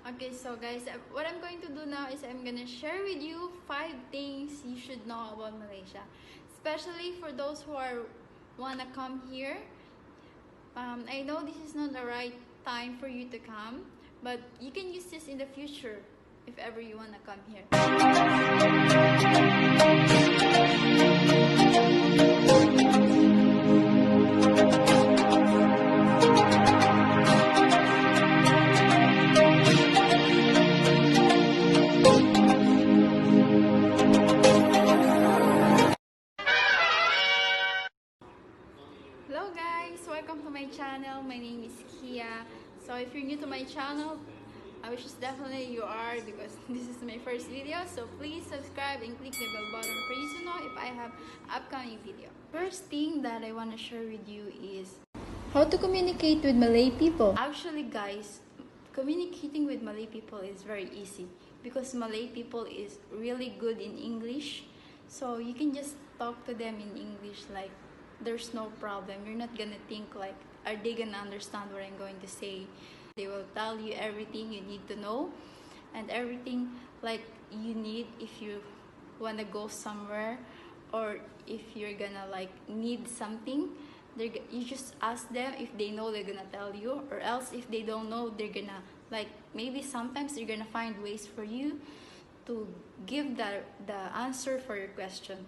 Okay, so guys, what I'm going to do now is I'm gonna share with you 5 things you should know about Malaysia, especially for those who wanna come here. I know this is not the right time for you to come, but you can use this in the future if ever you wanna come here. Hello guys, welcome to my channel. My name is Kia. So if you're new to my channel, which is definitely you are because this is my first video, so please subscribe and click the bell button for you to know if I have upcoming video. First thing that I want to share with you is how to communicate with Malay people. Actually guys, communicating with Malay people is very easy because Malay people is really good in English. So you can just talk to them in English, like there's no problem. You're not gonna think like, are they gonna understand what I'm going to say? They will tell you everything you need to know and everything like you need if you wanna go somewhere, or if you're gonna like need something. You just ask them. If they know, they're gonna tell you, or else if they don't know, they're gonna like, maybe sometimes they're gonna find ways for you to give the answer for your question.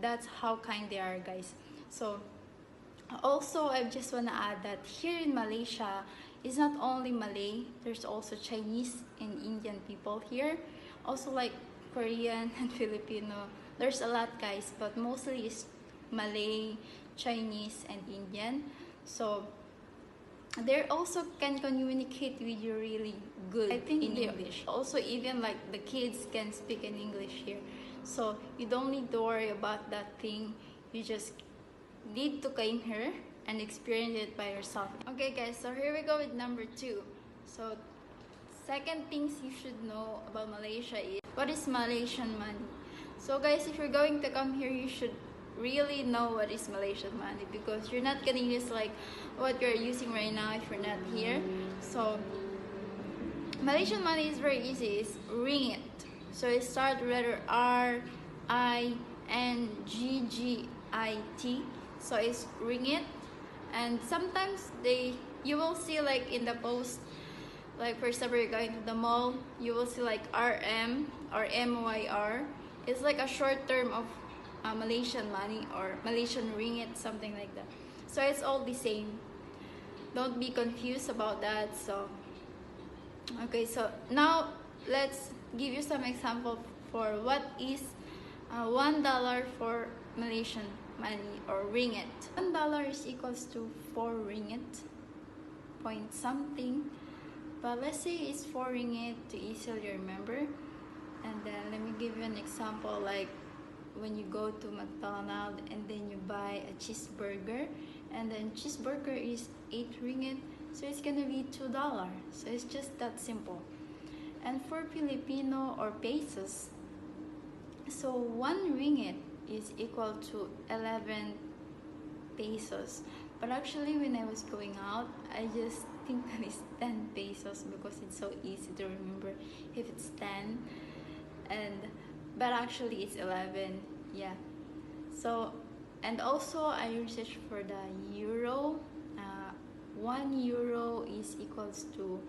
That's how kind they are, guys. So also I just want to add that here in Malaysia, it's not only Malay, there's also Chinese and Indian people here, also like Korean and Filipino. There's a lot, guys, but mostly it's Malay, Chinese and Indian. So they also can communicate with you really good, I think, in English. Also, even like the kids can speak in English here, so you don't need to worry about that thing. You just need to come here and experience it by yourself. Okay guys, so here we go with number 2. So second things you should know about Malaysia is, what is Malaysian money? So guys, if you're going to come here, you should really know what is Malaysian money, because you're not gonna use like what you're using right now if you're not here. So Malaysian money is very easy. It's ringgit. So it starts with letter RINGGIT. So it's ringgit. And sometimes you will see like in the post, like for example, you're going to the mall, you will see like RM or MYR. It's like a short term of Malaysian money or Malaysian ringgit, something like that. So it's all the same. Don't be confused about that. So okay, so now let's give you some example for what is $1 for Malaysian money or ringgit. $1 is equals to 4 ringgit point something, but let's say it's 4 ringgit to easily remember. And then let me give you an example, like when you go to McDonald's and then you buy a cheeseburger, and then cheeseburger is 8 ringgit, so it's gonna be $2. So it's just that simple. And for Filipino or pesos, so 1 ringgit is equal to 11 pesos. But actually when I was going out, I just think that it's 10 pesos because it's so easy to remember if it's 10, but actually it's 11. Yeah. So, and also I researched for the euro. 1 euro is equals to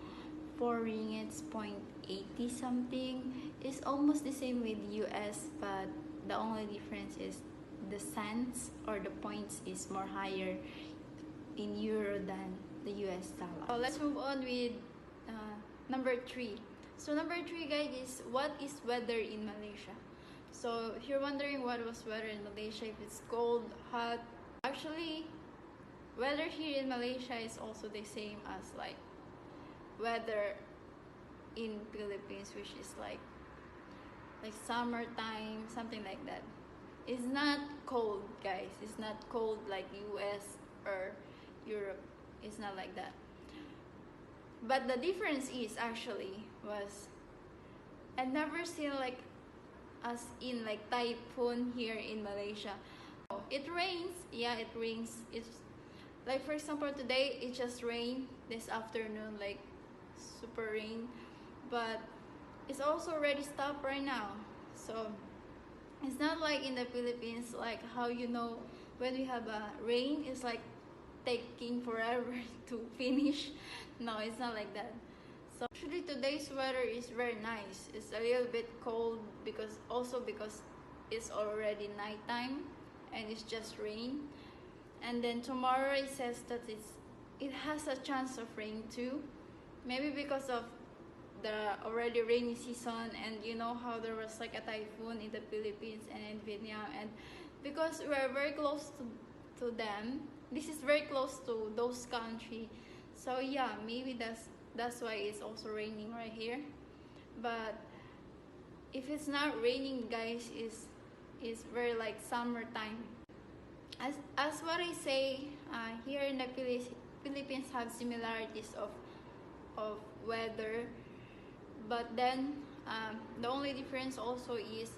4 ringgits point 80 something. It's almost the same with US, but the only difference is the cents or the points is more higher in euro than the US dollar. So let's move on with number 3. So number 3, guys, is what is weather in Malaysia? So if you're wondering what was weather in Malaysia, if it's cold, hot, actually weather here in Malaysia is also the same as like weather in Philippines, which is like summertime, something like that. It's not cold, guys. It's not cold like US or Europe. It's not like that. But the difference is actually was, I never seen like as in like typhoon here in Malaysia. It rains, yeah, it rains. It's like, for example, today it just rained this afternoon, like super rain. but it's also already stopped right now. So it's not like in the Philippines, like how when we have a rain, it's like taking forever to finish. No, it's not like that. So actually today's weather is very nice. It's a little bit cold because it's already nighttime and it's just rain. And then tomorrow it says that it has a chance of rain too. Maybe because of the already rainy season, and you know how there was like a typhoon in the Philippines and in Vietnam, and because we are very close to them, this is very close to those countries. So yeah, maybe that's why it's also raining right here. But if it's not raining, guys, is very like summertime. As what I say, here in the Philippines have similarities of weather, but then the only difference also is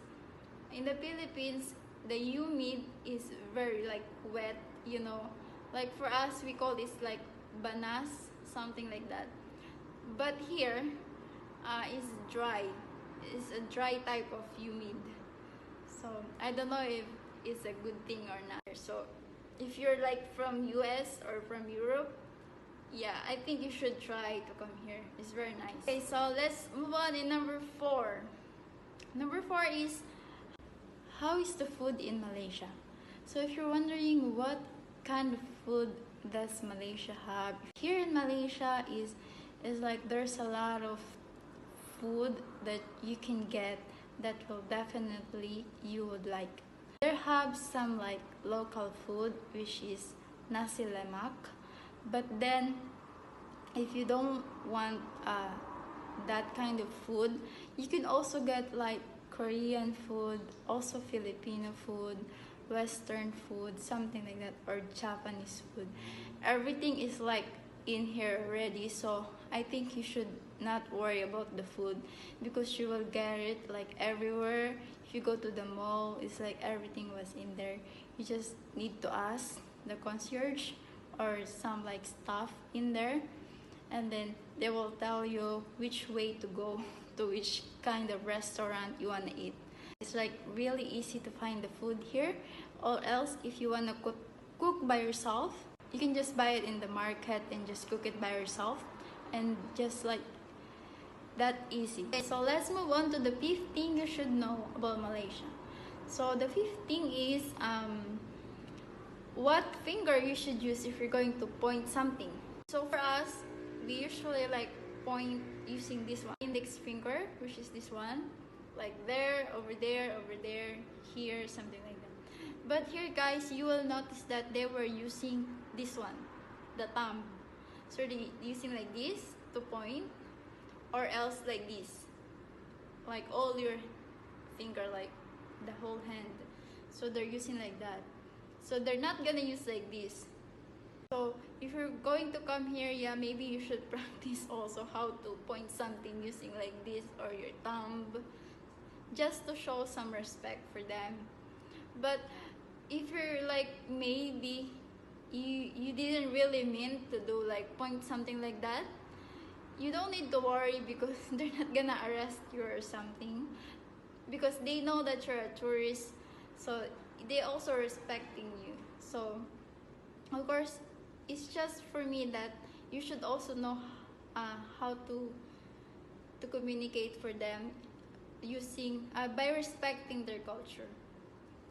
in the Philippines the humid is very like wet, like for us we call this like banas, something like that. But here is dry. It's a dry type of humid. So I don't know if it's a good thing or not. So if you're like from US or from Europe, yeah, I think you should try to come here. It's very nice. Okay, so let's move on in number 4. Number 4 is, how is the food in Malaysia? So if you're wondering what kind of food does Malaysia have, here in Malaysia is like there's a lot of food that you can get that will definitely you would like. There have some like local food which is nasi lemak, but then if you don't want that kind of food, you can also get like Korean food, also Filipino food, Western food, something like that, or Japanese food. Everything is like in here already, so I think you should not worry about the food because you will get it like everywhere. If you go to the mall, it's like everything was in there. You just need to ask the concierge or some like staff in there, and then they will tell you which way to go to which kind of restaurant you want to eat. It's like really easy to find the food here, or else if you want to cook by yourself, you can just buy it in the market and just cook it by yourself, and just like that easy. Okay, so let's move on to the 5th thing you should know about Malaysia. So the 5th thing is what finger you should use if you're going to point something. So for us, we usually like point using this one, index finger, which is this one, like there, over there, here, something like that. But here, guys, you will notice that they were using this one, the thumb. So they're using like this to point, or else like this, like all your finger, like the whole hand. So they're using like that. So they're not gonna use like this. So if you're going to come here, yeah, maybe you should practice also how to point something using like this or your thumb, just to show some respect for them. But if you're like maybe you didn't really mean to do like point something like that, you don't need to worry because they're not gonna arrest you or something, because they know that you're a tourist, so they also respecting you. So of course, it's just for me that you should also know how to communicate for them using by respecting their culture,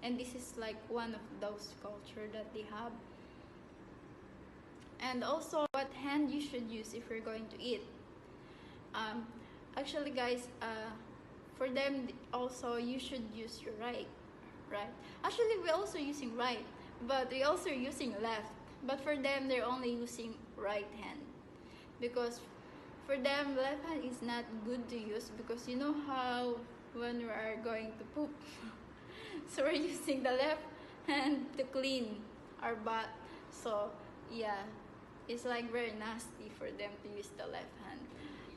and this is like one of those culture that they have. And also what hand you should use if you're going to eat. Actually, guys, for them also you should use your right. Actually, we're also using right, but we also using left. But for them, they're only using right hand, because for them left hand is not good to use, because you know how when we are going to poop, so we're using the left hand to clean our butt. So yeah, it's like very nasty for them to use the left hand.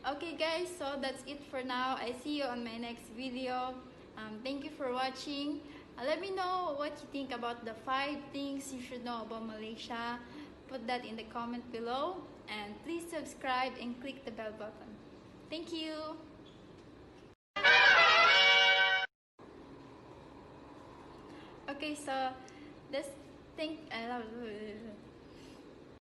Okay guys, so that's it for now. I see you on my next video. Thank you for watching. Let me know what you think about the 5 things you should know about Malaysia. Put that in the comment below, and please subscribe and click the bell button. Thank you. Okay, so let's think.